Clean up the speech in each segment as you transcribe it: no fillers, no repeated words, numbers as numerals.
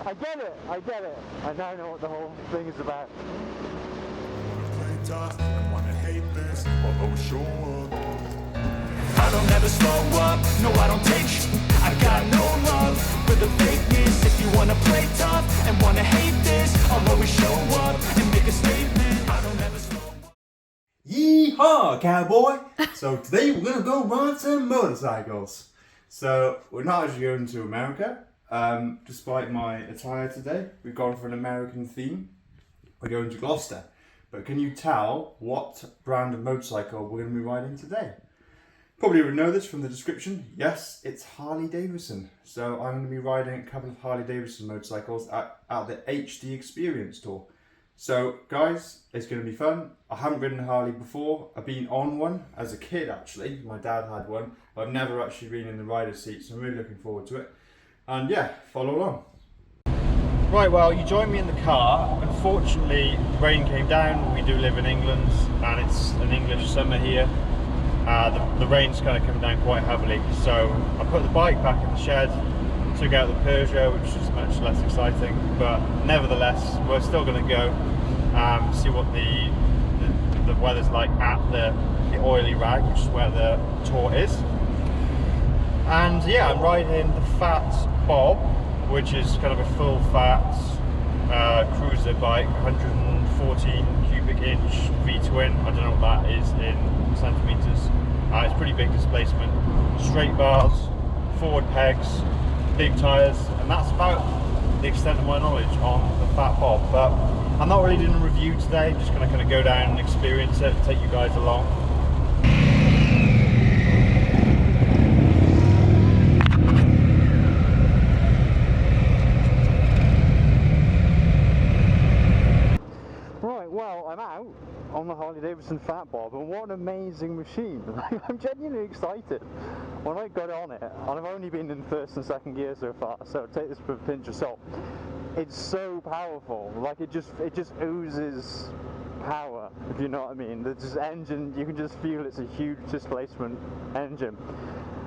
I get it. I now know what the whole thing is about. Play tough and wanna hate this, I'll always show up. I don't ever slow up, no I don't take sh**. I got no love for the fakeness. If you wanna play tough and wanna hate this, I'll always show up and make a statement. I don't ever slow up. Yeehaw, cowboy! So today we're gonna go ride some motorcycles. So we're not actually going to America. Despite my attire today, we've gone for an American theme. We're going to Gloucester. But can you tell what brand of motorcycle we're going to be riding today? Probably would know this from the description. Yes, it's Harley Davidson. So I'm going to be riding a couple of Harley Davidson motorcycles at the HD Experience Tour. So guys, it's going to be fun. I haven't ridden a Harley before. I've been on one as a kid actually. My dad had one. But I've never actually been in the rider's seat, so I'm really looking forward to it. And yeah, follow along. Right, well, you joined me in the car. Unfortunately, rain came down. We do live in England and it's an English summer here. The rain's kind of coming down quite heavily. So I put the bike back in the shed, took out the Peugeot, which is much less exciting. But nevertheless, we're still going to go see what the weather's like at the oily rag, which is where the tour is. And yeah, I'm riding the Fat Bob, which is kind of a full fat cruiser bike, 114 cubic inch V-twin. I don't know what that is in centimeters. It's pretty big displacement, straight bars, forward pegs, big tires, and that's about the extent of my knowledge on the Fat Bob. But I'm not really doing a review today. I'm just going to kind of go down and experience it, take you guys along. I'm out on the Harley Davidson Fat Bob, and what an amazing machine. I'm genuinely excited when I got on it, and I've only been in first and second gear so far, so take this with a pinch of salt. It's so powerful, like it just oozes power, if you know what I mean. This engine, you can just feel it's a huge displacement engine.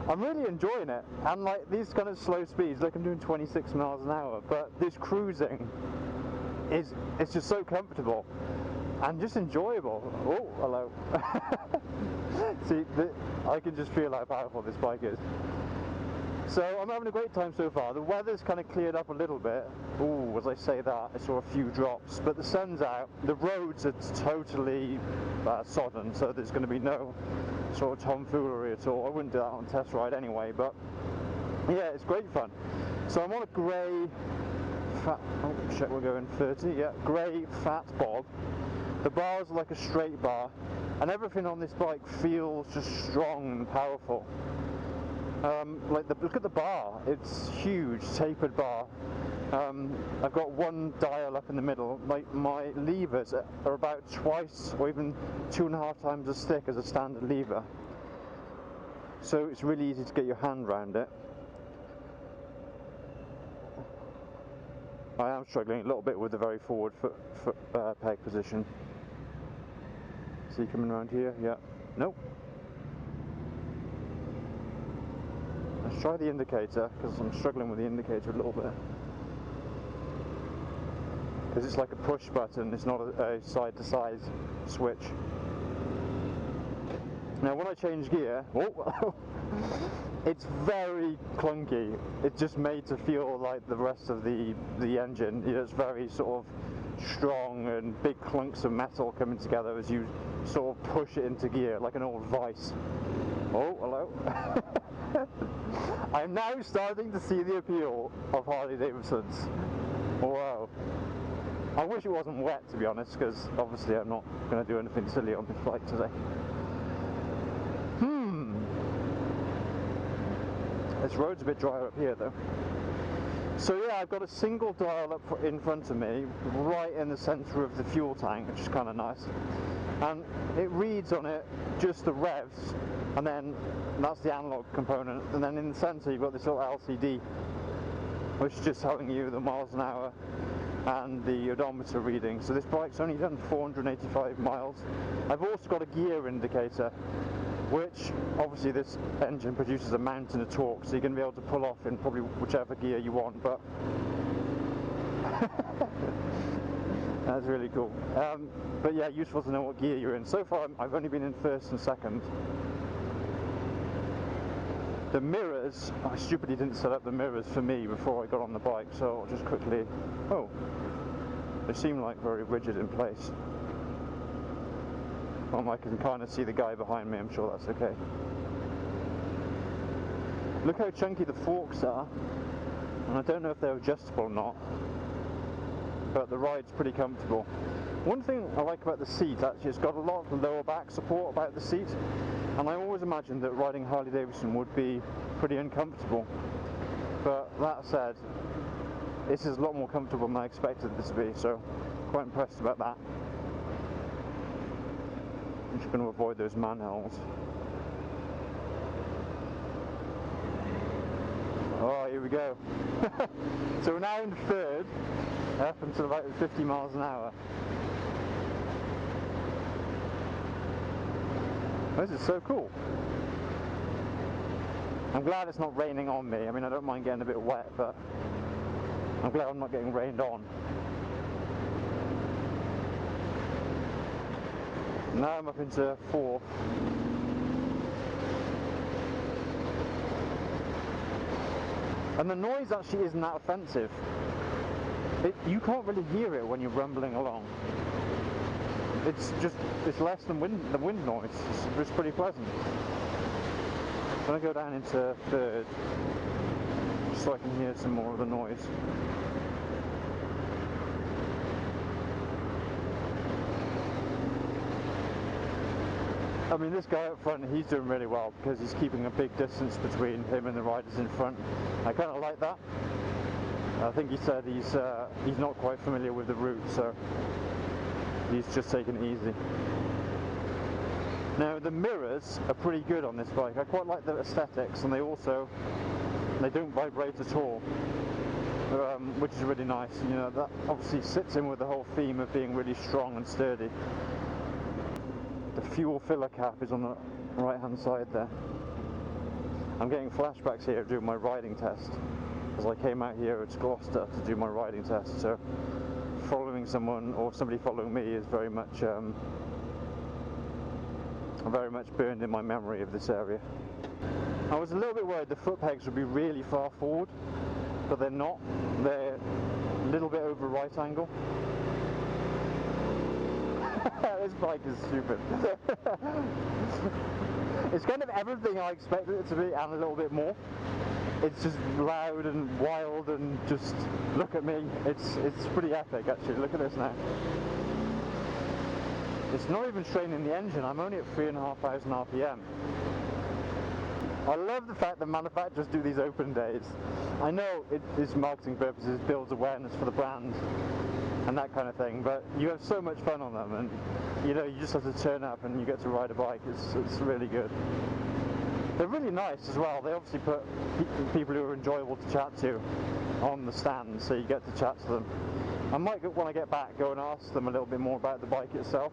I'm really enjoying it, and like these kind of slow speeds, like I'm doing 26 miles an hour, but this cruising it's just so comfortable and just enjoyable. Oh, hello. See, I can just feel how powerful this bike is. So I'm having a great time so far. The weather's kind of cleared up a little bit. Ooh, as I say that, I saw a few drops, but the sun's out. The roads are totally sodden, so there's going to be no sort of tomfoolery at all. I wouldn't do that on a test ride anyway, but yeah, it's great fun. So I'm on a grey fat, oh shit, we're going 30, yeah, grey Fat Bob. The bars are like a straight bar, and everything on this bike feels just strong and powerful. Look at the bar, it's huge, tapered bar. I've got one dial up in the middle. Like my levers are about twice or even 2.5 times as thick as a standard lever. So it's really easy to get your hand around it. I am struggling a little bit with the very forward foot peg position. See coming around here? Yeah. Nope. Let's try the indicator, because I'm struggling with the indicator a little bit. Because it's like a push button, it's not a side-to-side switch. Now when I change gear, it's very clunky. It's just made to feel like the rest of the engine. You know, it's very sort of strong and big clunks of metal coming together as you sort of push it into gear, like an old vice. Oh, hello. I'm now starting to see the appeal of Harley Davidsons. Wow. I wish it wasn't wet, to be honest, because obviously I'm not going to do anything silly on this bike today. This road's a bit drier up here though. So yeah, I've got a single dial up in front of me, right in the centre of the fuel tank, which is kind of nice. And it reads on it just the revs, and then that's the analog component. And then in the centre you've got this little LCD, which is just telling you the miles an hour and the odometer reading. So this bike's only done 485 miles. I've also got a gear indicator, which obviously this engine produces a mountain of torque, so you're going to be able to pull off in probably whichever gear you want. But That's really cool. But yeah, useful to know what gear you're in. So far, I've only been in first and second. The mirrors, I stupidly didn't set up the mirrors for me before I got on the bike, so I'll just quickly... Oh, they seem like very rigid in place. I can kind of see the guy behind me, I'm sure that's okay. Look how chunky the forks are, and I don't know if they're adjustable or not, but the ride's pretty comfortable. One thing I like about the seat, actually, it's got a lot of lower back support about the seat, and I always imagined that riding Harley Davidson would be pretty uncomfortable, but that said, this is a lot more comfortable than I expected it to be, so quite impressed about that. I'm just going to avoid those manholes. Oh, here we go. So we're now in third, up until about 50 miles an hour. This is so cool. I'm glad it's not raining on me. I mean, I don't mind getting a bit wet, but I'm glad I'm not getting rained on. Now I'm up into fourth. And the noise actually isn't that offensive. You can't really hear it when you're rumbling along. It's less than the wind noise. It's pretty pleasant. I'm going to go down into third, just so I can hear some more of the noise. I mean, this guy up front, he's doing really well because he's keeping a big distance between him and the riders in front. I kind of like that. I think he said he's not quite familiar with the route, so he's just taking it easy. Now, the mirrors are pretty good on this bike. I quite like the aesthetics, and they don't vibrate at all, which is really nice. You know, that obviously sits in with the whole theme of being really strong and sturdy. The fuel filler cap is on the right hand side there. I'm getting flashbacks here doing my riding test, as I came out here to Gloucester to do my riding test, so following someone or somebody following me is very much burned in my memory of this area. I was a little bit worried the foot pegs would be really far forward, but they're not. They're a little bit over right angle. This bike is stupid. It's kind of everything I expected it to be and a little bit more. It's just loud and wild and just look at me. It's pretty epic actually. Look at this now. It's not even straining the engine. I'm only at 3,500 RPM. I love the fact that manufacturers do these open days. I know it is marketing purposes, builds awareness for the brand and that kind of thing, but you have so much fun on them, and you know, you just have to turn up and you get to ride a bike. It's really good. They're really nice as well. They obviously put people who are enjoyable to chat to on the stand, so you get to chat to them. I might, when I get back, go and ask them a little bit more about the bike itself,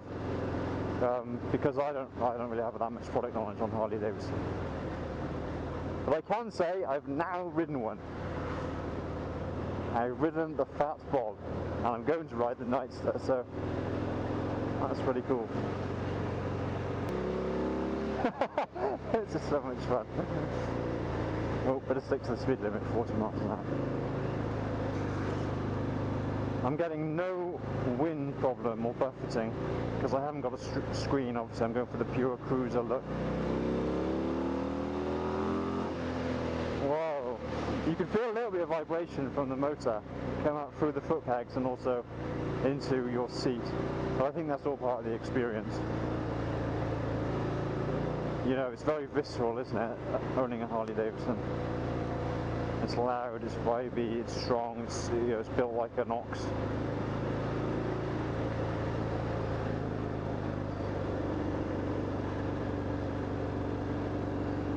because I don't really have that much product knowledge on Harley Davidson. But I can say I've now ridden one. I've ridden the Fat Bob, and I'm going to ride the Nightster, so that's pretty cool. It's just so much fun. Well, better stick to the speed limit, 40 miles an hour. I'm getting no wind problem or buffeting because I haven't got a screen. Obviously I'm going for the pure cruiser look. Whoa, you can feel a little bit of vibration from the motor come out through the foot pegs and also into your seat, but I think that's all part of the experience. You know, it's very visceral, isn't it, owning a Harley Davidson? It's loud, it's vibey, it's strong, it's, you know, it's built like an ox.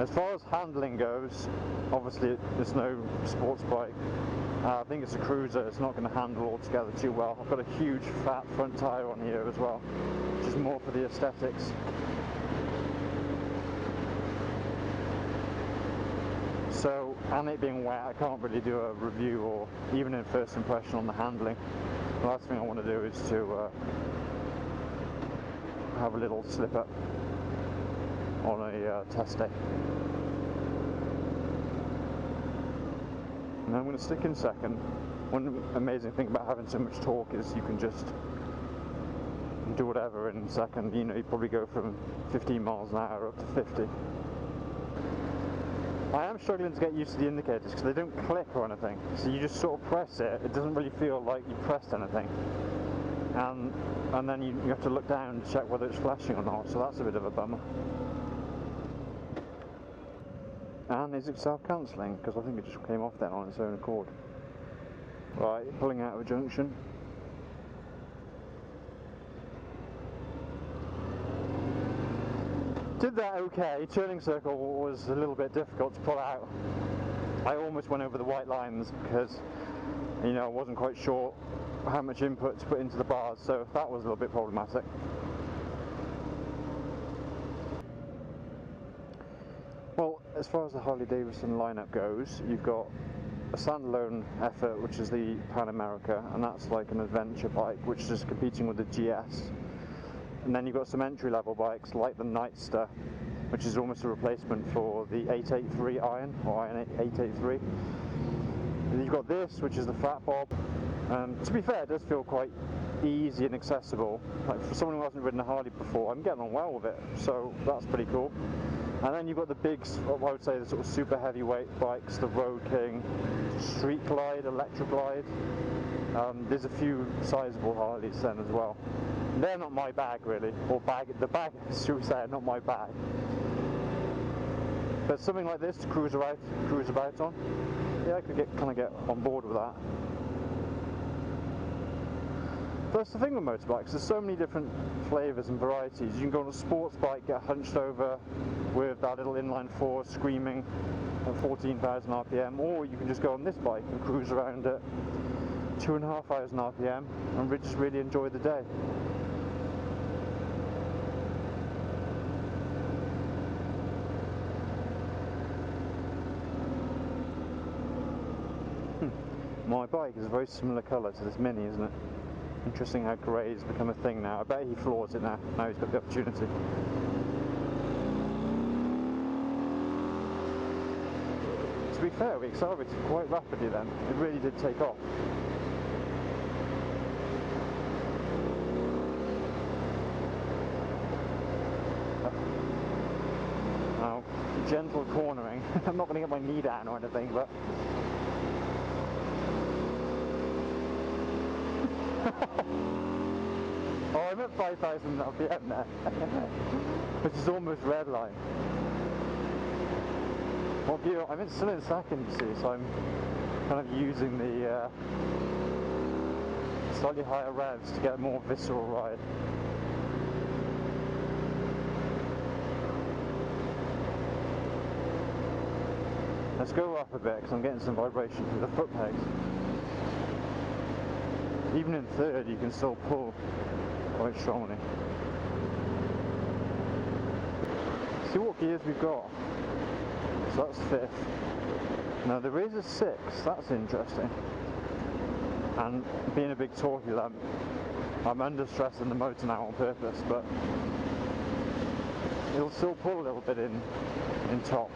As far as handling goes, obviously it's no sports bike. I think it's a cruiser, it's not going to handle altogether too well. I've got a huge fat front tyre on here as well, which is more for the aesthetics. So and it being wet, I can't really do a review or even a first impression on the handling. The last thing I want to do is to have a little slip up on a test day. And I'm going to stick in second. One amazing thing about having so much torque is you can just do whatever in second. You know, you probably go from 15 miles an hour up to 50. I am struggling to get used to the indicators because they don't click or anything. So you just sort of press it. It doesn't really feel like you pressed anything. And then you have to look down to check whether it's flashing or not. So that's a bit of a bummer. And is it self-cancelling? Because I think it just came off then on its own accord. Right, pulling out of a junction. Did that okay. Turning circle was a little bit difficult to pull out. I almost went over the white lines because, you know, I wasn't quite sure how much input to put into the bars, so that was a little bit problematic. Well, as far as the Harley Davidson lineup goes, you've got a standalone effort, which is the Pan America, and that's like an adventure bike which is competing with the GS. And then you've got some entry-level bikes like the Nightster, which is almost a replacement for the 883 Iron, or Iron 883. And you've got this, which is the Fat Bob. To be fair, it does feel quite easy and accessible. Like for someone who hasn't ridden a Harley before, I'm getting on well with it, so that's pretty cool. And then you've got the big, I would say, the sort of super heavyweight bikes, the Road King, Street Glide, Electric Glide. There's a few sizable Harleys then as well. They're not my bag really, or the bag, should we say, not my bag. But something like this to cruise about on, yeah, I could kind of get on board with that. That's the thing with motorbikes, there's so many different flavours and varieties. You can go on a sports bike, get hunched over with that little inline four screaming at 14,000 RPM, or you can just go on this bike and cruise around at 2,500 RPM and just really enjoy the day. My bike is a very similar colour to this Mini, isn't it? Interesting how grey has become a thing now. I bet he floors it now he's got the opportunity. To be fair, we accelerated quite rapidly then. It really did take off. Now, gentle cornering. I'm not going to get my knee down or anything, but... Oh, I'm at 5,000 RPM now, which is almost red line. What gear? I'm still in second, you see, so I'm kind of using the slightly higher revs to get a more visceral ride. Let's go up a bit because I'm getting some vibration through the foot pegs. Even in third, you can still pull quite strongly. See what gears we've got. So that's fifth. Now there is a sixth, that's interesting. And being a big torquey lump, I'm under stressing the motor now on purpose, but it'll still pull a little bit in top.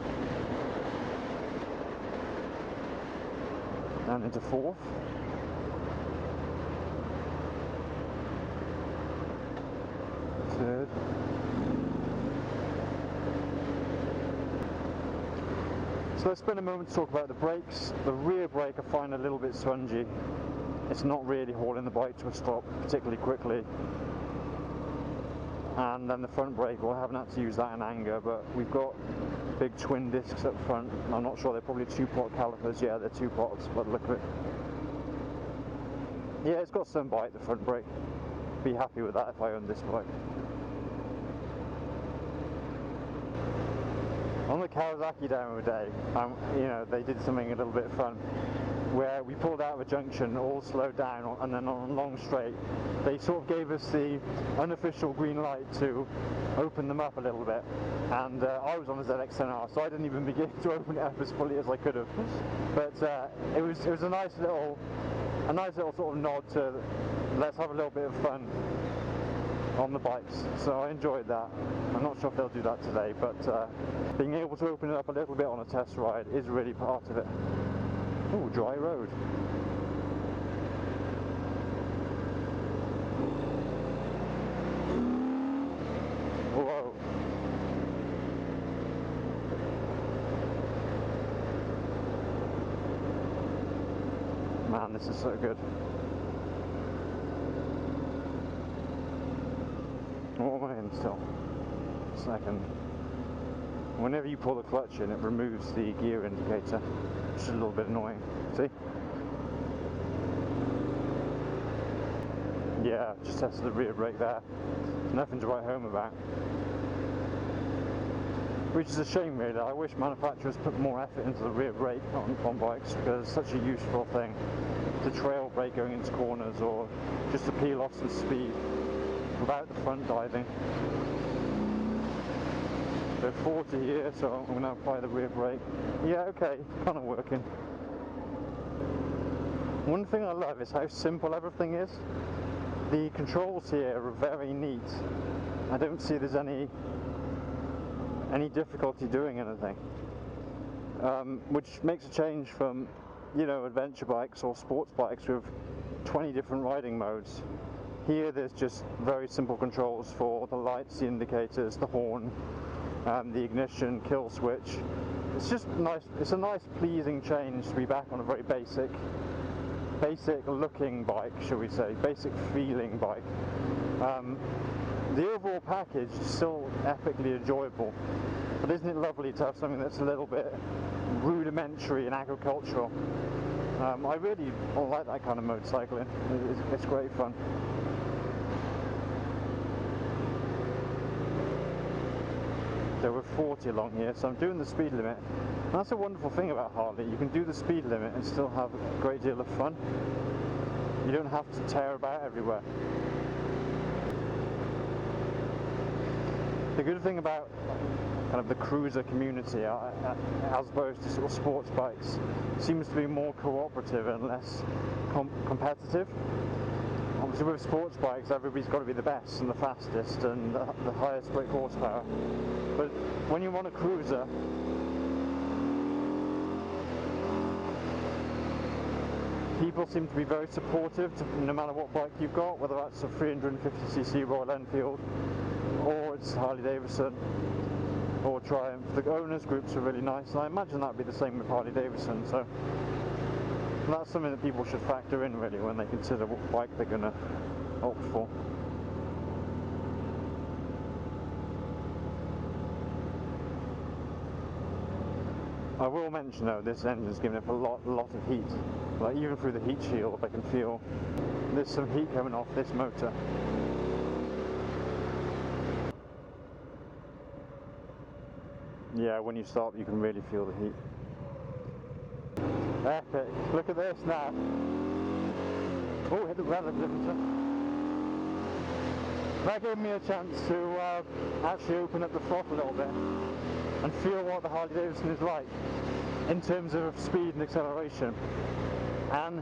And into fourth. Third. So let's spend a moment to talk about the brakes. The rear brake I find a little bit spongy. It's not really hauling the bike to a stop particularly quickly. And then the front brake, well, I haven't had to use that in anger, but we've got big twin discs up front. I'm not sure, they're probably 2-pot calipers. Yeah, they're 2-pots by the look of it. Yeah, it's got some bite, the front brake. Be happy with that if I owned this bike. On the Kawasaki demo day, you know, they did something a little bit fun. where we pulled out of a junction, all slowed down, and then on a long straight, they sort of gave us the unofficial green light to open them up a little bit. And I was on a ZX-10R, so I didn't even begin to open it up as fully as I could have. But it was a nice little sort of nod to let's have a little bit of fun on the bikes, so I enjoyed that. I'm not sure if they'll do that today, but being able to open it up a little bit on a test ride is really part of it. Ooh, dry road. Whoa. Man, this is so good. What am I in still? Second. Whenever you pull the clutch in, it removes the gear indicator, which is a little bit annoying. See? Yeah, just tested the rear brake there. Nothing to write home about. Which is a shame, really. I wish manufacturers put more effort into the rear brake on bikes, because it's such a useful thing. To trail brake going into corners, or just to peel off some speed without the front diving. So 40 here, so I'm going to apply the rear brake. Yeah, okay, kind of working. One thing I love is how simple everything is. The controls here are very neat. I don't see there's any difficulty doing anything, which makes a change from, you know, adventure bikes or sports bikes with 20 different riding modes. Here there's just very simple controls for the lights, the indicators, the horn, the ignition, kill switch. It's just nice. It's a nice, pleasing change to be back on a very basic looking bike, shall we say, basic feeling bike. The overall package is still epically enjoyable, but isn't it lovely to have something that's a little bit rudimentary and agricultural? I really like that kind of motorcycling. It's great fun. So we're 40 along here, so I'm doing the speed limit. And that's a wonderful thing about Harley. You can do the speed limit and still have a great deal of fun. You don't have to tear about everywhere. The good thing about kind of the cruiser community, as opposed to sort of sports bikes, seems to be more cooperative and less competitive. Obviously with sports bikes, everybody's got to be the best and the fastest and the highest brake horsepower. But when you want a cruiser, people seem to be very supportive to no matter what bike you've got, whether that's a 350cc Royal Enfield, or it's Harley Davidson, or Triumph. The owners groups are really nice, and I imagine that'd be the same with Harley Davidson, so that's something that people should factor in really when they consider what bike they're going to opt for. I will mention though, this engine's giving up a lot of heat. Like even through the heat shield I can feel there's some heat coming off this motor. Yeah, when you stop you can really feel the heat. Epic. Look at this now. Oh, hit the relative limiter. That gave me a chance to actually open up the throttle a little bit and feel what the Harley Davidson is like in terms of speed and acceleration. And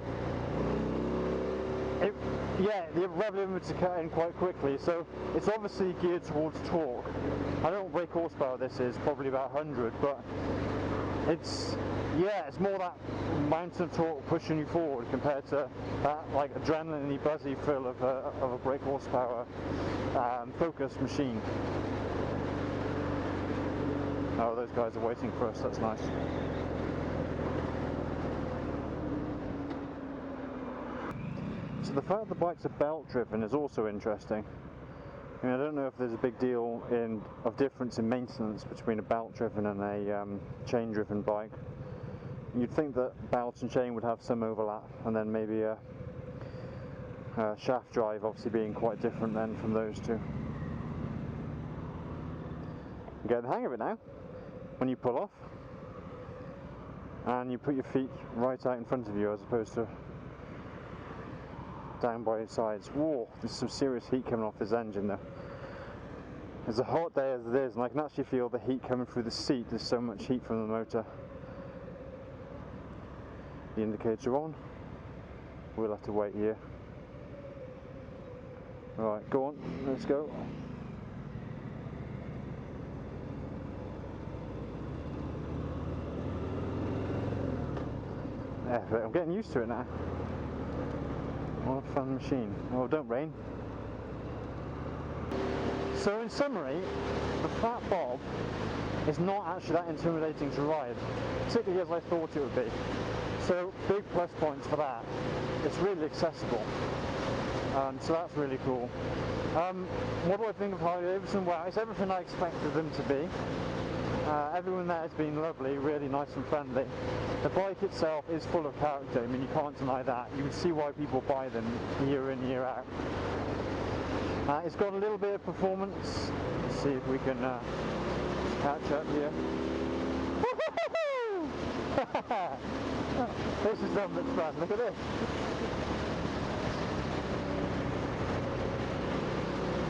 the rev limiter cut in quite quickly, so it's obviously geared towards torque. I don't know what brake horsepower this is, probably about 100, but it's more that mountain torque pushing you forward compared to that like adrenaline-y buzzy feel of a brake horsepower focused machine. Oh, those guys are waiting for us, that's nice. So the fact that the bikes are belt driven is also interesting. I mean, I don't know if there's a big deal of difference in maintenance between a belt driven and a chain driven bike. You'd think that belt and chain would have some overlap, and then maybe a shaft drive obviously being quite different then from those two. You get the hang of it now when you pull off. and you put your feet right out in front of you as opposed to down by its sides. Whoa, there's some serious heat coming off this engine though. It's a hot day as it is, and I can actually feel the heat coming through the seat. There's so much heat from the motor. The indicator on. We'll have to wait here. Right, go on, let's go. I'm getting used to it now. What a fun machine. Oh, don't rain. So in summary, the Fat Bob is not actually that intimidating to ride, particularly as I thought it would be. So big plus points for that. It's really accessible, so that's really cool. What do I think of Harley Davidson? Well, it's everything I expected them to be. Everyone there has been lovely, really nice and friendly. The bike itself is full of character. I mean, you can't deny that. You can see why people buy them year in, year out. It's got a little bit of performance. Let's see if we can catch up here. This is so much fun. Look at this.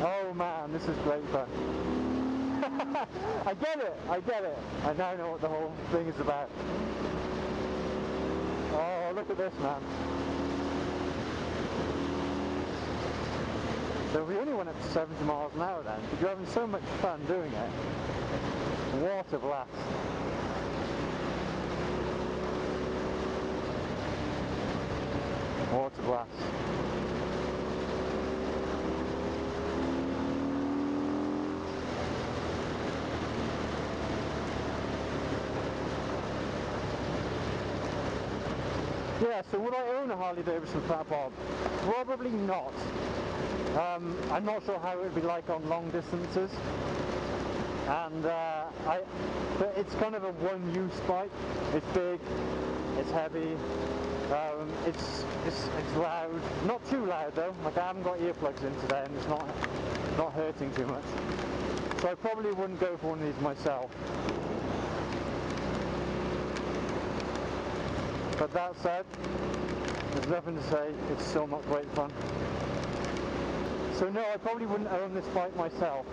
Oh man, this is great fun. I get it. I now know what the whole thing is about. Oh, look at this, man. So we only went up to 70 miles an hour then, but you're having so much fun doing it. What a blast. What a blast. Yeah, so would I own a Harley Davidson Fat Bob? Probably not. I'm not sure how it would be like on long distances, and but it's kind of a one-use bike. It's big, it's heavy, it's loud. Not too loud though. Like I haven't got earplugs in today, and it's not hurting too much. So I probably wouldn't go for one of these myself. But that said, there's nothing to say. It's still not great fun. So no, I probably wouldn't own this bike myself.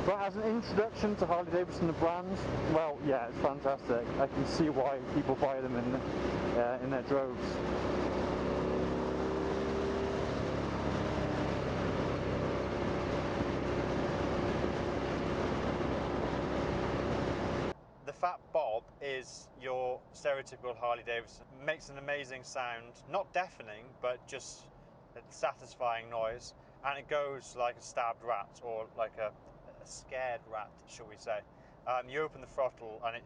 But as an introduction to Harley Davidson the brand, well, yeah, it's fantastic. I can see why people buy them in their droves. The Fat Bob is your stereotypical Harley Davidson. It makes an amazing sound, not deafening, but just a satisfying noise, and it goes like a stabbed rat, or like a scared rat, shall we say. You open the throttle and it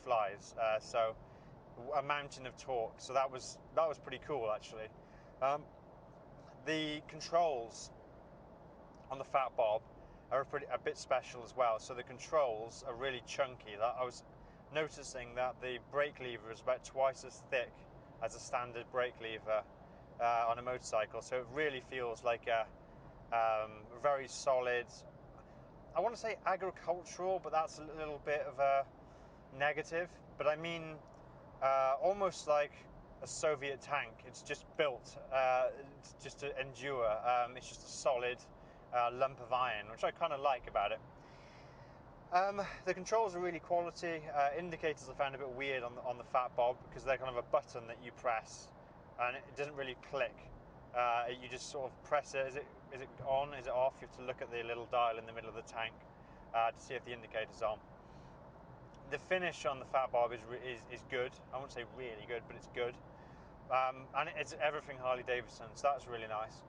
flies. So a mountain of torque. So that was pretty cool actually. The controls on the Fat Bob are a bit special as well. So the controls are really chunky. I was noticing that the brake lever is about twice as thick as a standard brake lever on a motorcycle. So it really feels like a very solid, I want to say agricultural, but that's a little bit of a negative. But I mean almost like a Soviet tank. It's just built just to endure. It's just a solid lump of iron, which I kind of like about it. The controls are really quality. Indicators I found a bit weird on the Fat Bob, because they're kind of a button that you press and it doesn't really click. You just sort of press it. Is it on? Is it off? You have to look at the little dial in the middle of the tank to see if the indicator's on. The finish on the Fat Bob is good. I won't say really good, but it's good. And it's everything Harley Davidson, so that's really nice.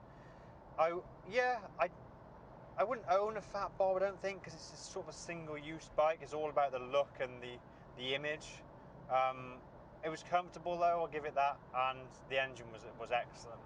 I wouldn't own a Fat Bob, I don't think, because it's sort of a single-use bike. It's all about the look and the image. It was comfortable though, I'll give it that, and the engine was excellent.